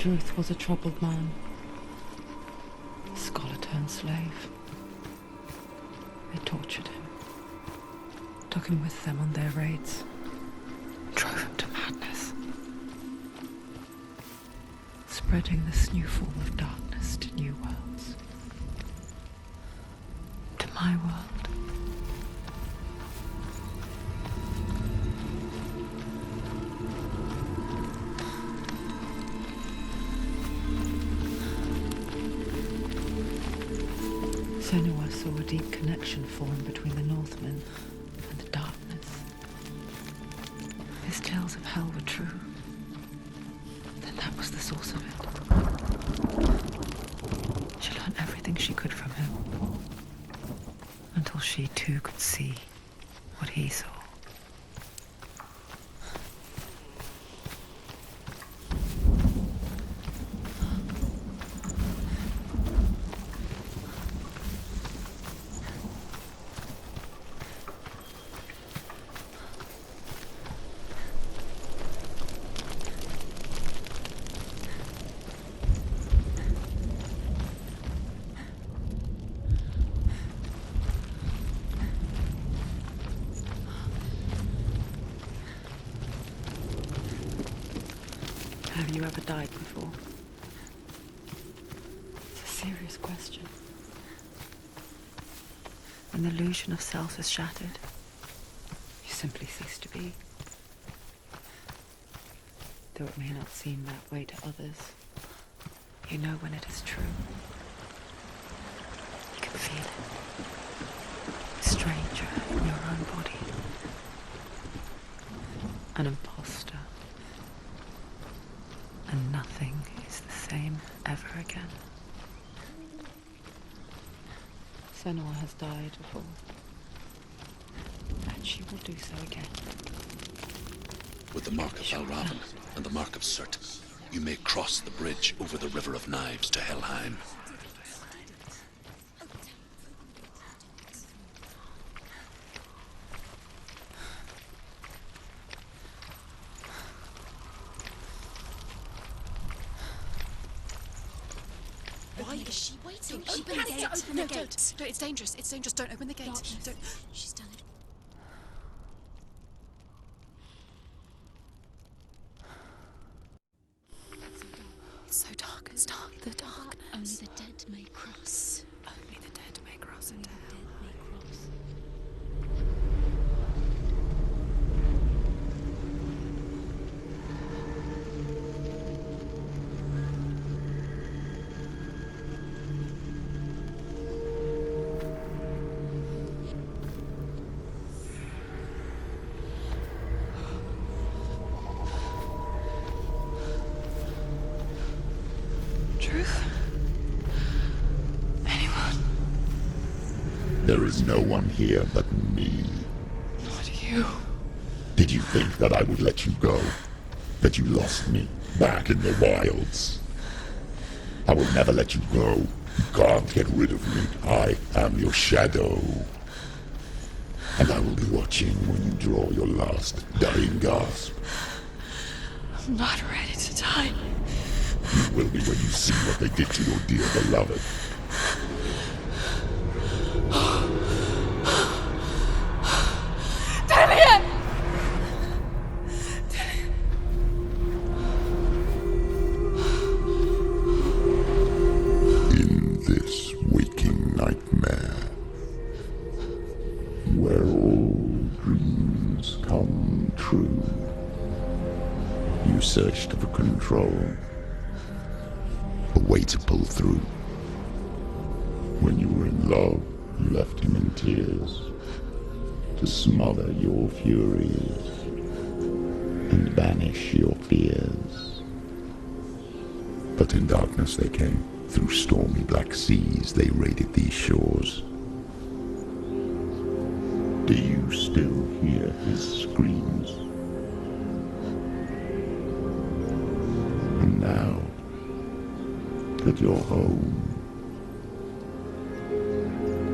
Druth was a troubled man. Scholar turned slave. They tortured him. Took him with them on their raids. Drove him to madness. Spreading this new form of darkness to new worlds. To my world. Senua saw a deep connection form between the Northmen and the darkness. His tales of hell were true. Then that was the source of it. She learned everything she could from him. Until she too could see what he saw. Have you ever died before? It's a serious question. When the illusion of self is shattered, you simply cease to be. Though it may not seem that way to others, you know when it is true. You can feel it. A stranger in your own body. An imposter. And nothing is the same ever again. Senua has died before. And she will do so again. With the mark of Valravan and the mark of Surt, you may cross the bridge over the River of Knives to Helheim. Why is she waiting? Open the gate. Open the gate. No, it's dangerous. It's dangerous. Don't open the gate. Don't. She's done it. It's so dark. It's dark. The darkness. Only the dead may cross. Only the dead may cross into hell. There is no one here but me. Not you. Did you think that I would let you go? That you lost me back in the wilds? I will never let you go. You can't get rid of me. I am your shadow. And I will be watching when you draw your last dying gasp. I'm not ready to die. You will be when you see what they did to your dear beloved. In this waking nightmare, where all dreams come true, you searched for control, a way to pull through. When you were in love, you left him in tears, to smother your furies and banish your fears. But in darkness they came, through stormy black seas they raided these shores. Do you still hear his screams? And now that you're home,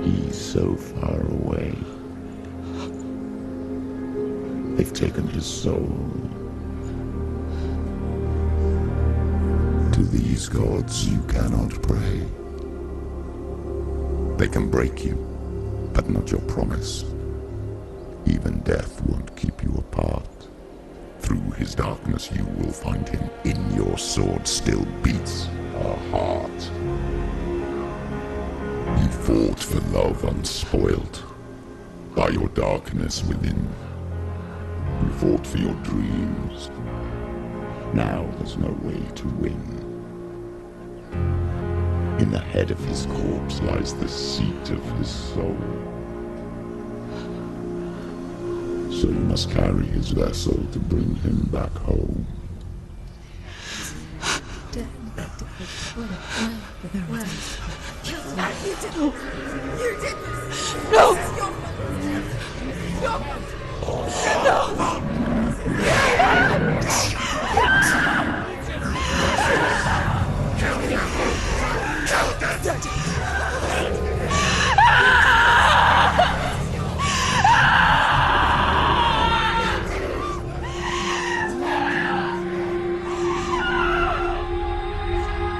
he's so far away. They've taken his soul to these gods you cannot pray. They can break you, but not your promise. Even death won't keep you apart. Through his darkness you will find him. In your sword still beats a heart. You fought for love unspoilt by your darkness within. You fought for your dreams. Now there's no way to win. In the head of his corpse lies the seat of his soul. So you must carry his vessel to bring him back home.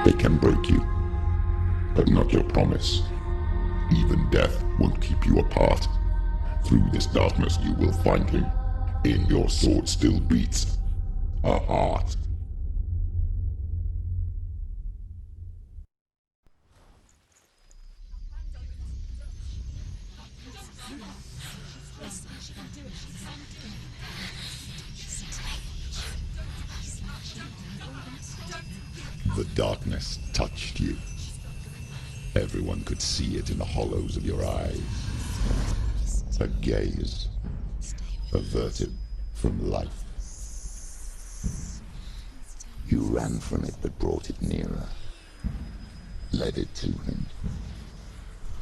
They can break you, but not your promise. Even death won't keep you apart. Through this darkness you will find him. In your sword still beats a heart. The darkness touched you. Everyone could see it in the hollows of your eyes. A gaze averted from life. You ran from it but brought it nearer. Led it to him.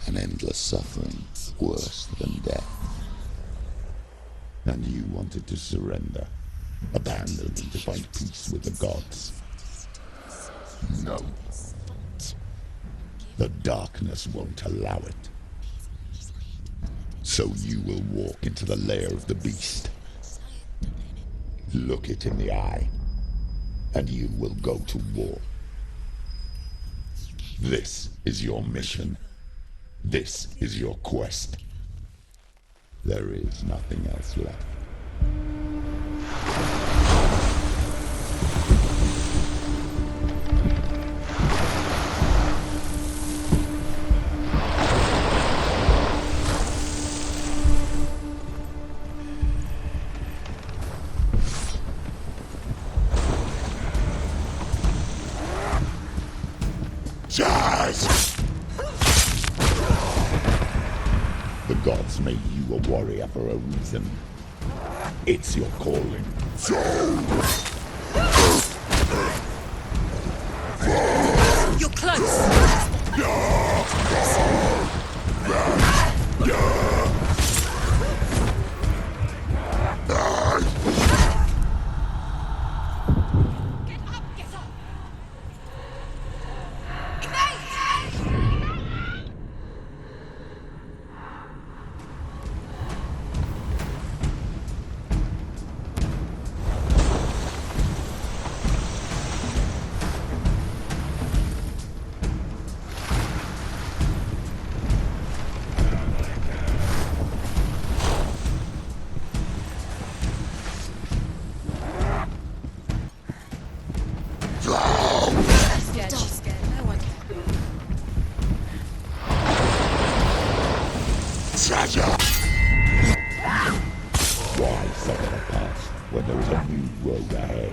An endless suffering worse than death. And you wanted to surrender. Abandon and to find peace with the gods. No. The darkness won't allow it. So you will walk into the lair of the beast. Look it in the eye, and you will go to war. This is your mission. This is your quest. There is nothing else left. The gods made you a warrior for a reason. It's your calling. You're close! Why suffer the past when there is a new road ahead?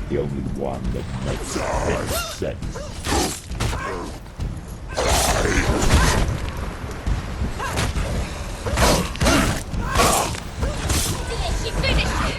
The only one that makes any sense. She finished it!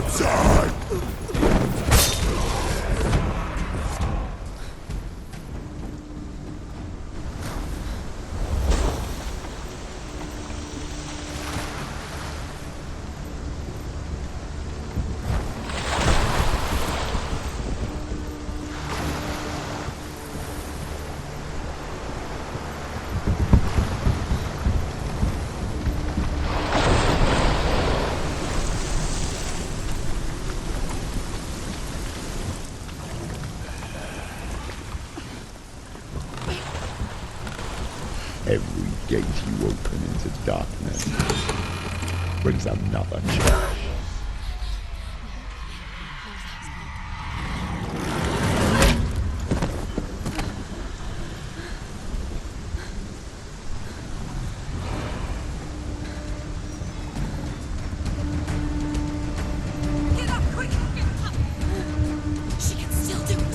outside! Every gate you open into darkness brings another challenge. Get up, quick! She can still do it.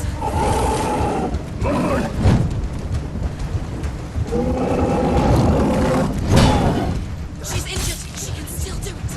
She's injured. She can still do it.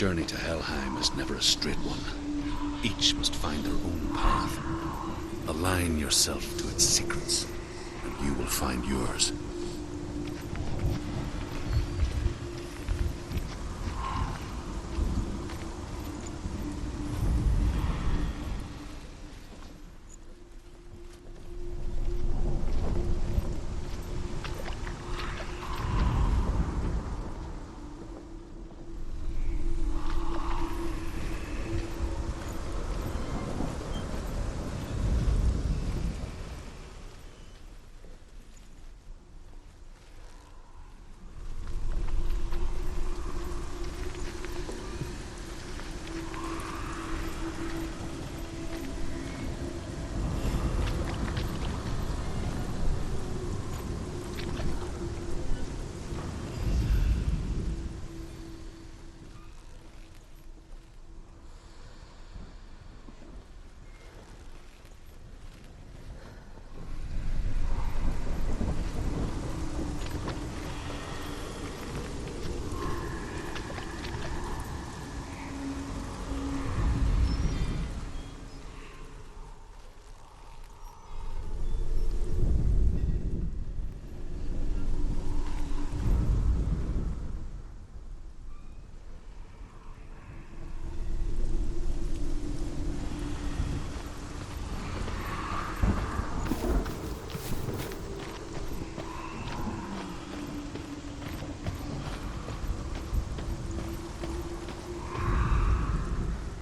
journey to Helheim is never a straight one. Each must find their own path. Align yourself to its secrets, and you will find yours.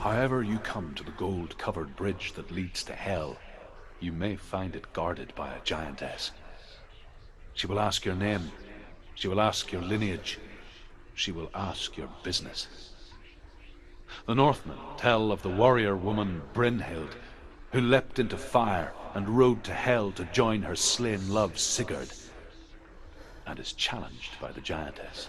However you come to the gold-covered bridge that leads to Hell, you may find it guarded by a giantess. She will ask your name, she will ask your lineage, she will ask your business. The Northmen tell of the warrior woman Brynhild, who leapt into fire and rode to Hell to join her slain love Sigurd, and is challenged by the giantess.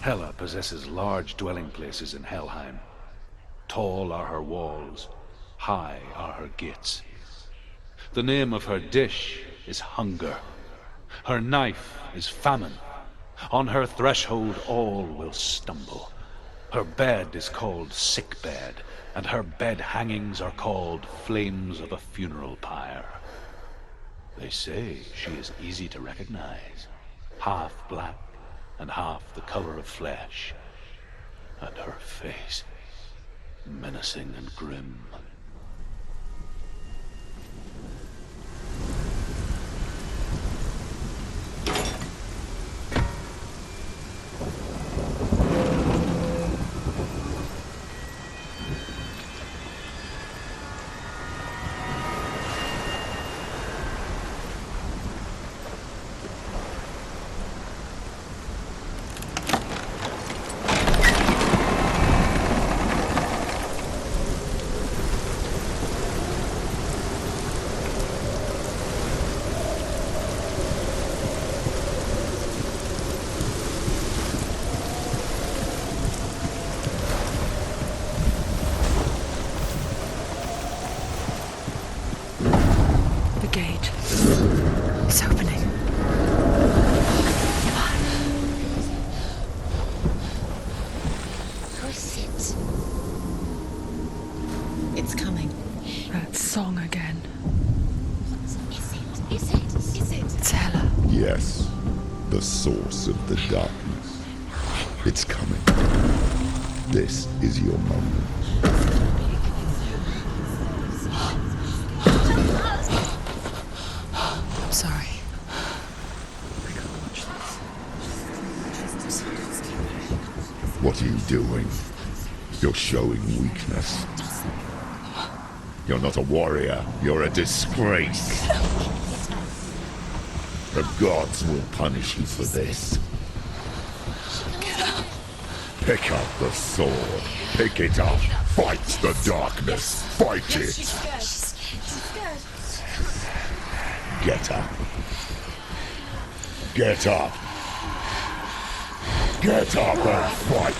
Hela possesses large dwelling places in Helheim. Tall are her walls, high are her gates. The name of her dish is hunger. Her knife is famine. On her threshold all will stumble. Her bed is called sick bed, and her bed hangings are called flames of a funeral pyre. They say she is easy to recognize, half black and half the color of flesh, and her face menacing and grim. The gate. It's opening. Prosit. It's coming. That song again. Is it? Is it? Is it? It's Hela. Yes, the source of the darkness. It's coming. This is your moment. I'm sorry. I can't watch this. What are you doing? You're showing weakness. You're not a warrior. You're a disgrace. The gods will punish you for this. Pick up the sword. Pick it up. Fight the darkness. Fight it. She's scared. Get up. Get up. Get up and fight.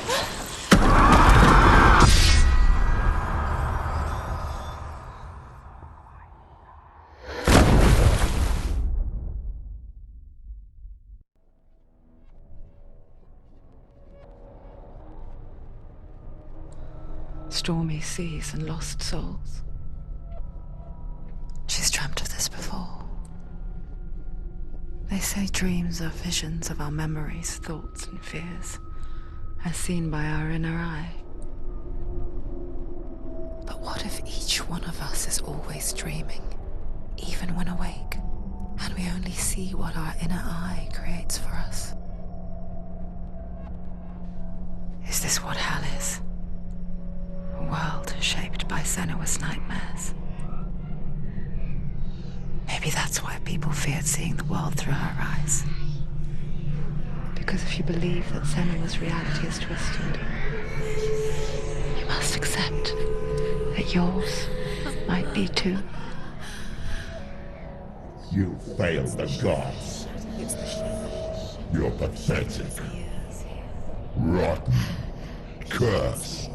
Stormy seas and lost souls. She's dreamt of this before. They say dreams are visions of our memories, thoughts, and fears, as seen by our inner eye. But what if each one of us is always dreaming, even when awake, and we only see what our inner eye creates for us? Is this what hell is? A world shaped by Senua's nightmares. Maybe that's why people feared seeing the world through her eyes. Because if you believe that Senua's reality is twisted, you must accept that yours might be too. You failed the gods. You're pathetic. Rotten. Cursed.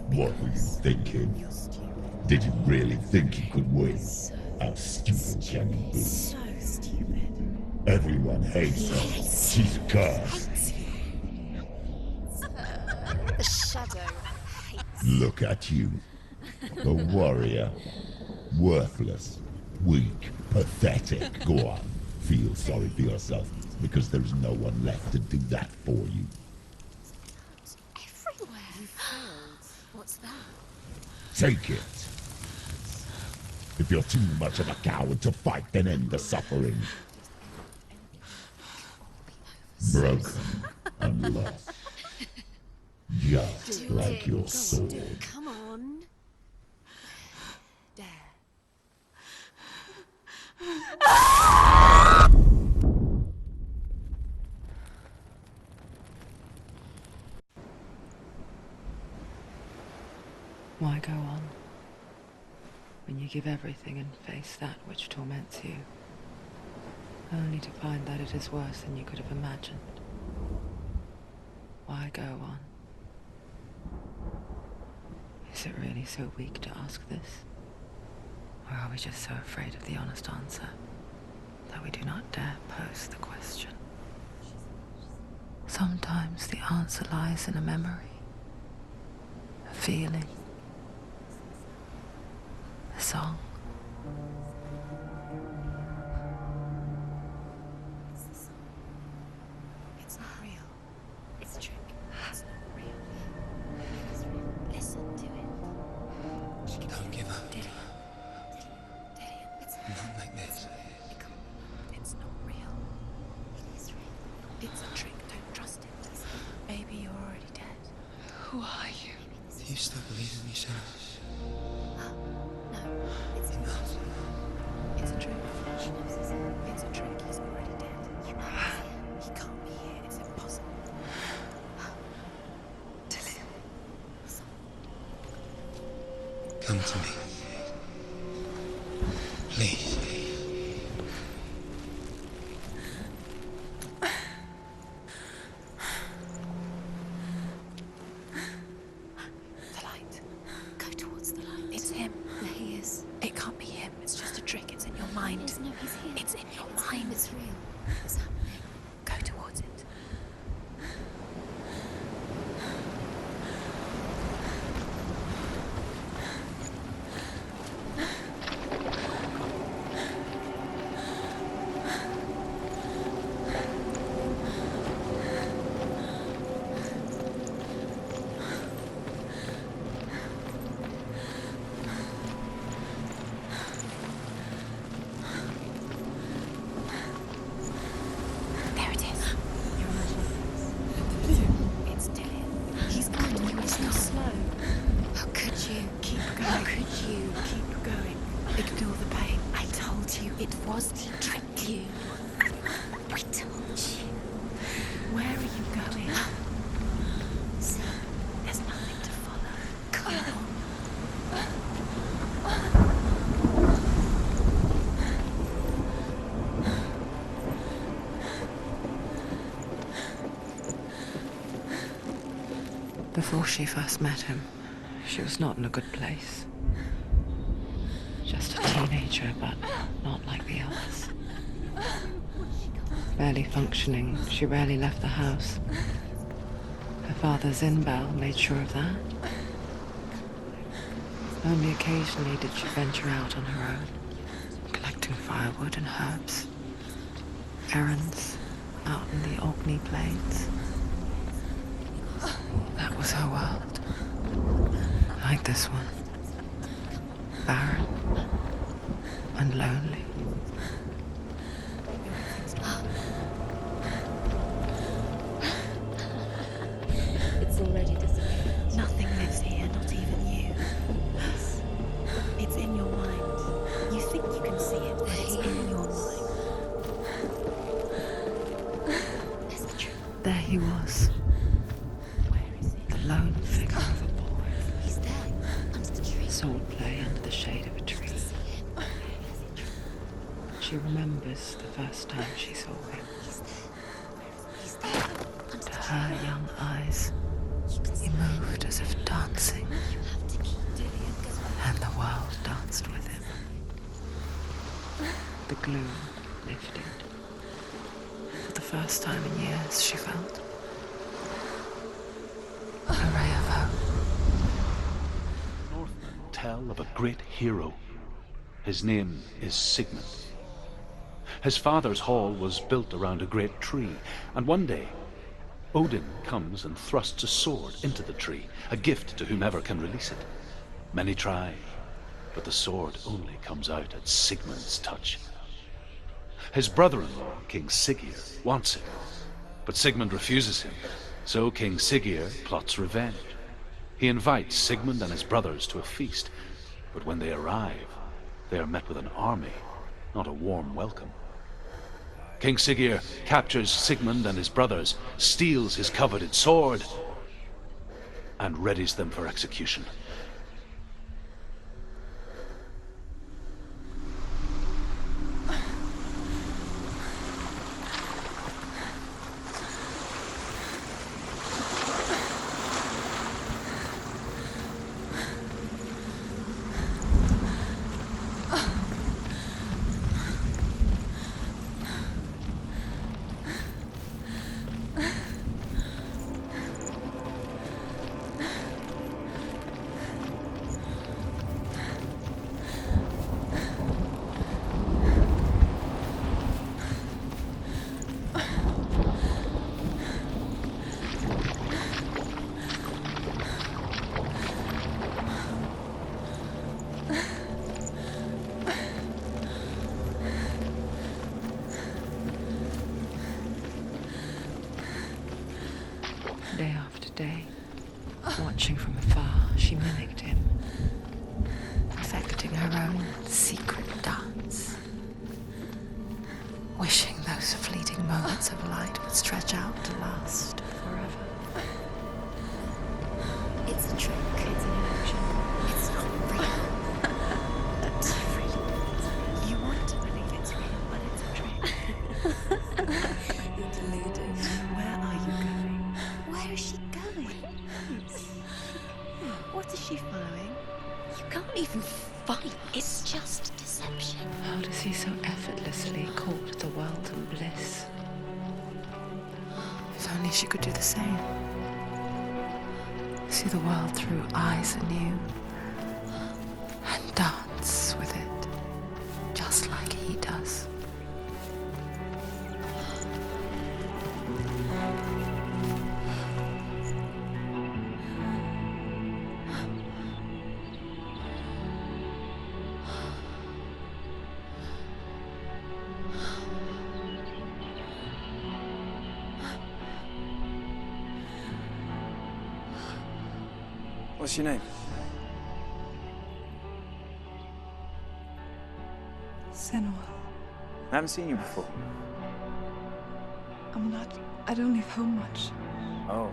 What were you thinking? Did you really think you could win? How stupid can you be? So stupid. Everyone hates her. She's cursed. The shadow hates. Look at you. A warrior. Worthless. Weak. Pathetic. Go on. Feel sorry for yourself, because there's no one left to do that for you. Everywhere. You failed. What's that? Take it. If you're too much of a coward to fight, then end the suffering. Broken and lost. Just like your sword. Come on. Dare. Why go on when you give everything and face that which torments you, only to find that it is worse than you could have imagined? I go on? Is it really so weak to ask this? Or are we just so afraid of the honest answer that we do not dare pose the question? Sometimes the answer lies in a memory, a feeling, a song. It's not real. It's a trick. It's not real. It is real. Listen to it. Don't give up. Dillian. It's Not like this. It's not real. It is real. It's a trick. Don't trust it. Maybe you're already dead. Who are you? Do you still believe in me, Senua? No, it's Enough. It's a trick. It's a trick. He's already dead. You know he can't be here. It's impossible. Dillian. Come to me. Please. The light. Go towards the light. It's him. There he is. It can't be him. It's just a trick. It's in your mind. No, he's here. It's in your mind. It's real. It's happening. Go towards it. There it is. It's Dillian. He's going to you so slow. How could you? Keep going. How could you? Keep going. Ignore the pain. I told you it was to trick you. I told you. Where are you going? See, there's nothing to follow. Come on. Before she first met him, she was not in a good place. Just a teenager, but not like the others. Barely functioning, she rarely left the house. Her father's in-bell made sure of that. Only occasionally did she venture out on her own, collecting firewood and herbs. Errands out in the Orkney Plains. That was her world. Like this one. Barren and lonely. It's already disappeared. Nothing lives here, not even you. It's in your mind. You think you can see it, but it's in your mind. That's the truth. There he was, Where is he? the lone figure of a boy. He's there, under the tree. Sword play under the shade of a tree. She remembers the first time she saw him. He's there, under To the her young eyes, he moved as if dancing, You have to keep Dillian. and the world danced with him. The gloom lifted. For the first time in years, she felt a ray of hope. Northmen tell of a great hero. His name is Sigmund. His father's hall was built around a great tree, and one day Odin comes and thrusts a sword into the tree, a gift to whomever can release it. Many try, but the sword only comes out at Sigmund's touch. His brother-in-law, King Siggeir, wants it, but Sigmund refuses him, so King Siggeir plots revenge. He invites Sigmund and his brothers to a feast, but when they arrive, they are met with an army, not a warm welcome. King Siggeir captures Sigmund and his brothers, steals his coveted sword, and readies them for execution. day after day. Watching from afar, she mimicked him, perfecting her own secret dance. Wishing those fleeting moments of light would stretch out to last forever. It's a trick. It's an illusion. It's not real. It's real. You want to believe it's real, but it's a trick. You're deluded. Where are you going? Where is she going? What is she following? You can't even fight. It's just deception. How does he so effortlessly court the world and bliss? If only she could do the same. See the world through eyes anew and dance with it, just like he does. What's your name? Senua. I haven't seen you before. I don't leave home much. Oh,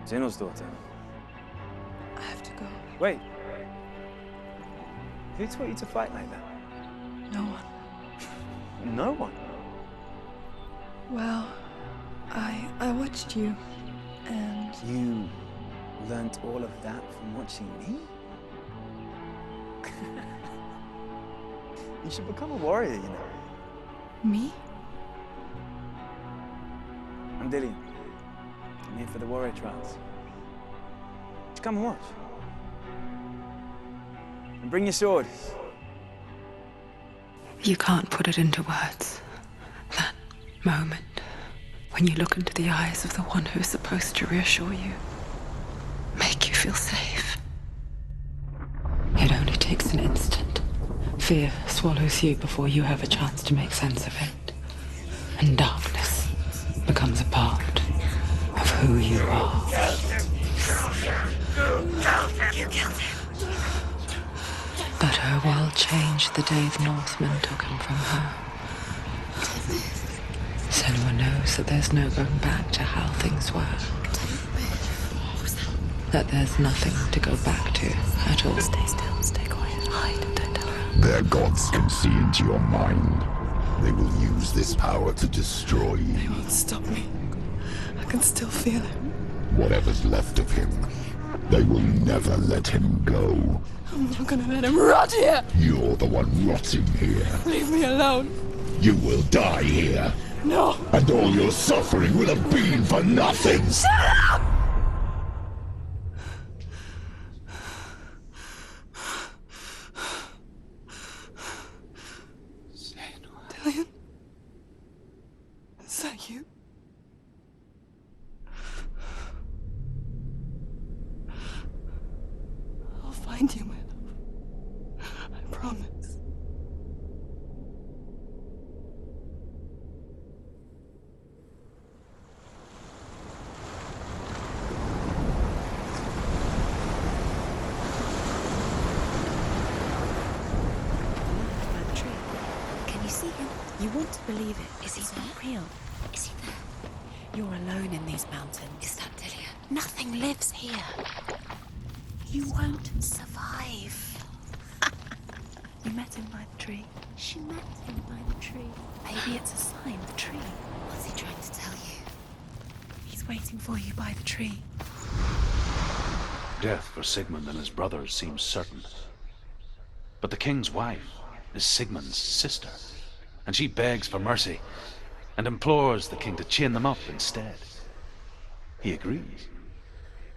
Zeno's daughter. I have to go. Wait. Who taught you to fight like that? No one. No one. Well, I watched you, and You learnt all of that from watching me? You should become a warrior, you know. me? I'm Dillian. I'm here for the warrior trials. Just come and watch. And bring your sword. You can't put it into words. That moment when you look into the eyes of the one who's supposed to reassure you, make you feel safe. It only takes an instant. Fear swallows you before you have a chance to make sense of it. And darkness becomes a part of who you are. You killed him. But her world changed the day the Northmen took him from her. Senua knows that there's no going back to how things were. That there's nothing to go back to at all. Stay still, stay quiet, hide, don't tell her. Their gods can see into your mind. They will use this power to destroy you. They won't stop me. I can still feel it. Whatever's left of him, they will never let him go. I'm not gonna let him rot here. You're the one rotting here. Leave me alone. You will die here. No. And all your suffering will have been for nothing. Dillian? Is that you? I'll find you, my love. I promise. By the tree. Can you see him? You want to believe it. Is he not real? Is he there? You're alone in these mountains. Is that Dillian? Nothing lives here. You won't survive. You met him by the tree. She met him by the tree. Maybe it's a sign, the tree. What's he trying to tell you? He's waiting for you by the tree. Death for Sigmund and his brothers seems certain. But the king's wife is Sigmund's sister, and she begs for mercy and implores the king to chain them up instead. He agrees.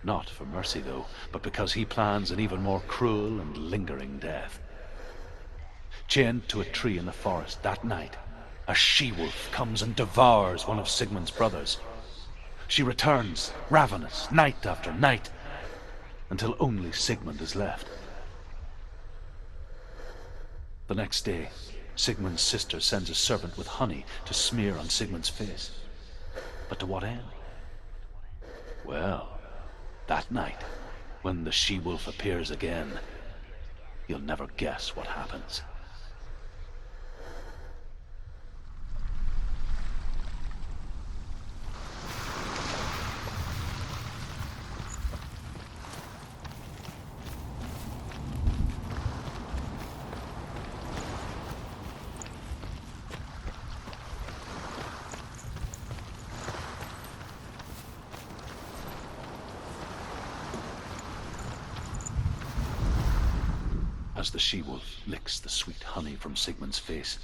Not for mercy, though, but because he plans an even more cruel and lingering death. Chained to a tree in the forest that night, a she-wolf comes and devours one of Sigmund's brothers. She returns, ravenous, night after night, until only Sigmund is left. The next day, Sigmund's sister sends a servant with honey to smear on Sigmund's face. But to what end? Well, That night, when the she-wolf appears again, you'll never guess what happens. As the she-wolf licks the sweet honey from Sigmund's face,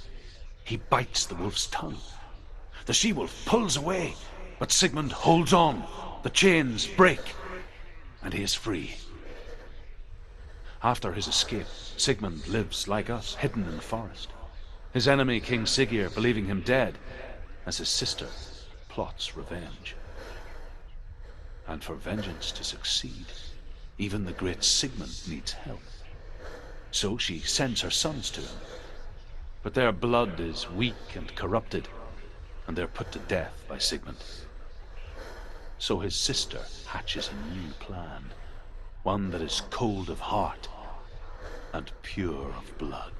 he bites the wolf's tongue. The she-wolf pulls away, but Sigmund holds on. The chains break, and he is free. After his escape, Sigmund lives like us, hidden in the forest. His enemy, King Siggeir, believing him dead, as his sister plots revenge. And for vengeance to succeed, even the great Sigmund needs help. So she sends her sons to him. But their blood is weak and corrupted, and they're put to death by Sigmund. So his sister hatches a new plan, one that is cold of heart and pure of blood.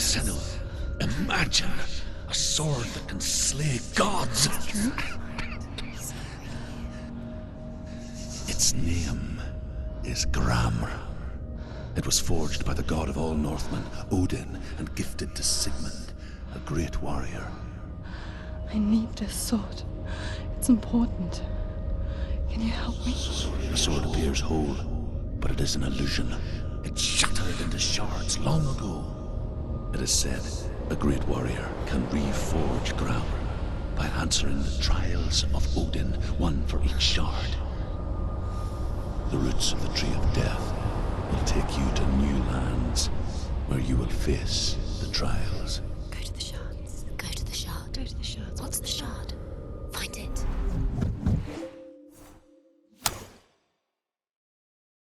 Senua, imagine a sword that can slay gods. Its name is Gramr. It was forged by the god of all Northmen, Odin, and gifted to Sigmund, a great warrior. I need this sword. It's important. Can you help me? The sword appears whole, but it is an illusion. It shattered into shards long ago. It is said a great warrior can reforge Gramr by answering the trials of Odin, one for each shard. The roots of the Tree of Death will take you to new lands where you will face the trials.